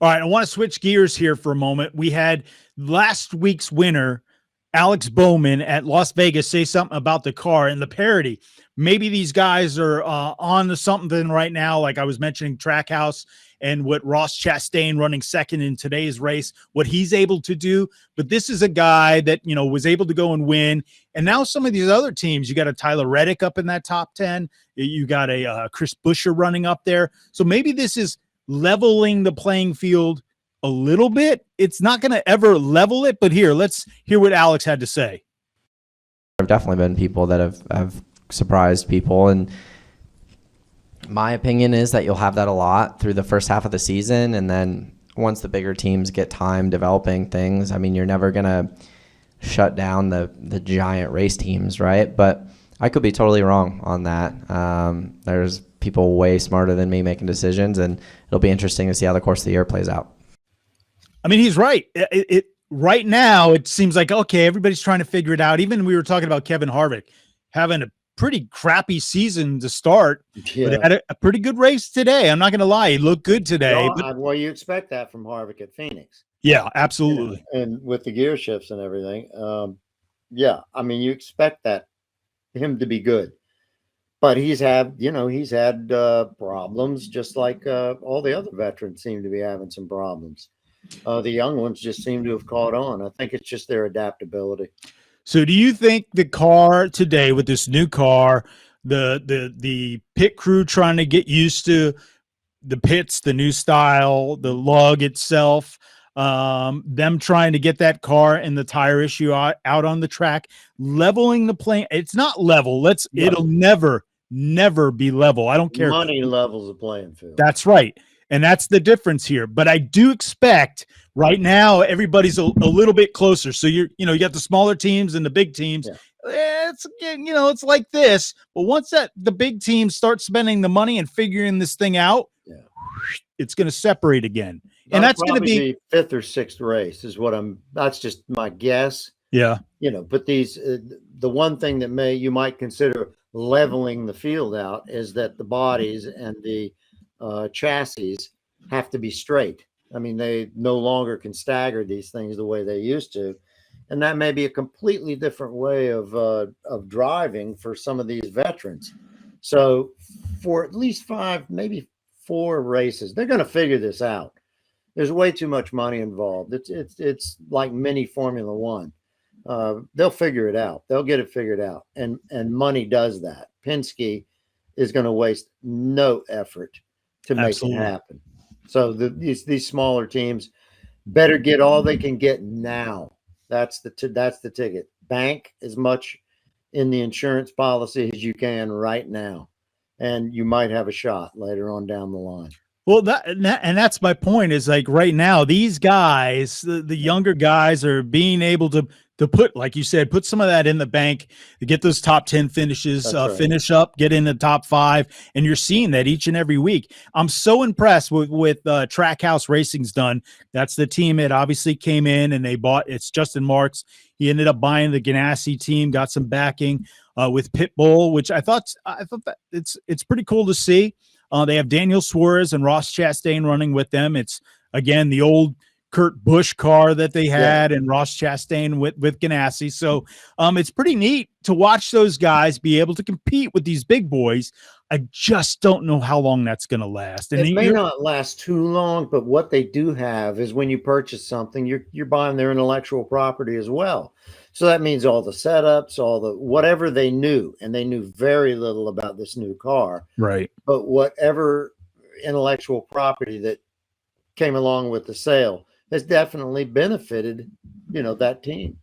All right, I want to switch gears here for a moment. We had last week's winner, Alex Bowman at Las Vegas, say something about the car and the parity. Maybe these guys are on to something right now, like I was mentioning Trackhouse and what Ross Chastain running second in today's race, what he's able to do. But this is a guy that, was able to go and win. And now some of these other teams, you got a Tyler Reddick up in that top 10. You got a Chris Buescher running up there. So maybe this is leveling the playing field a little bit. It's not going to ever level it, but let's hear what Alex had to say. There have definitely been people that have surprised people, and my opinion is that you'll have that a lot through the first half of the season, and then once the bigger teams get time developing things, I mean, you're never going to shut down the giant race teams, right? But I could be totally wrong on that. There's people way smarter than me making decisions, and it'll be interesting to see how the course of the year plays out. I mean, he's right. Right now, it seems like, okay, everybody's trying to figure it out. Even we were talking about Kevin Harvick having a pretty crappy season to start. Yeah. But had a pretty good race today. I'm not going to lie. He looked good today. Well, you expect that from Harvick at Phoenix. Yeah, absolutely. And with the gear shifts and everything. Yeah, I mean, you expect him to be good. But he's had problems, just like all the other veterans seem to be having some problems. The young ones just seem to have caught on. I think it's just their adaptability. So do you think the car today with this new car, the pit crew trying to get used to the pits, the new style, the lug itself, them trying to get that car and the tire issue out on the track, leveling the plane? It's not level. It'll never be level. I don't care. Money levels the playing field. That's right. And that's the difference here. But I do expect right now everybody's a little bit closer. So you got the smaller teams and the big teams. Yeah. It's like this. But once the big teams start spending the money and figuring this thing out, it's going to separate again. And that's going to be fifth or sixth race is that's just my guess. Yeah. But the one thing that you might consider leveling the field out is that the bodies and the chassis have to be straight. I mean, they no longer can stagger these things the way they used to. And that may be a completely different way of driving for some of these veterans. So for at least 5, maybe 4 races, they're going to figure this out. There's way too much money involved. It's like mini Formula One. They'll figure it out. They'll get it figured out. And money does that. Penske is going to waste no effort to make it happen. So these smaller teams better get all they can get now. That's the ticket. Bank as much in the insurance policy as you can right now, and you might have a shot later on down the line. Well, that's my point. Is like right now, these guys, the younger guys, are being able to put, like you said, put some of that in the bank to get those top 10 finishes, right. Finish up, get in the top 5, and you're seeing that each and every week. I'm so impressed with Trackhouse Racing's done. That's the team that obviously came in and they bought. It's Justin Marks. He ended up buying the Ganassi team, got some backing with Pitbull, which I thought that it's pretty cool to see. They have Daniel Suarez and Ross Chastain running with them. It's, again, the old Kurt Busch car that they had, and Ross Chastain with Ganassi. So it's pretty neat to watch those guys be able to compete with these big boys. I just don't know how long that's going to last. And it may not last too long, but what they do have is when you purchase something, you're buying their intellectual property as well. So that means all the setups, all the whatever they knew, and they knew very little about this new car. Right. But whatever intellectual property that came along with the sale has definitely benefited, that team.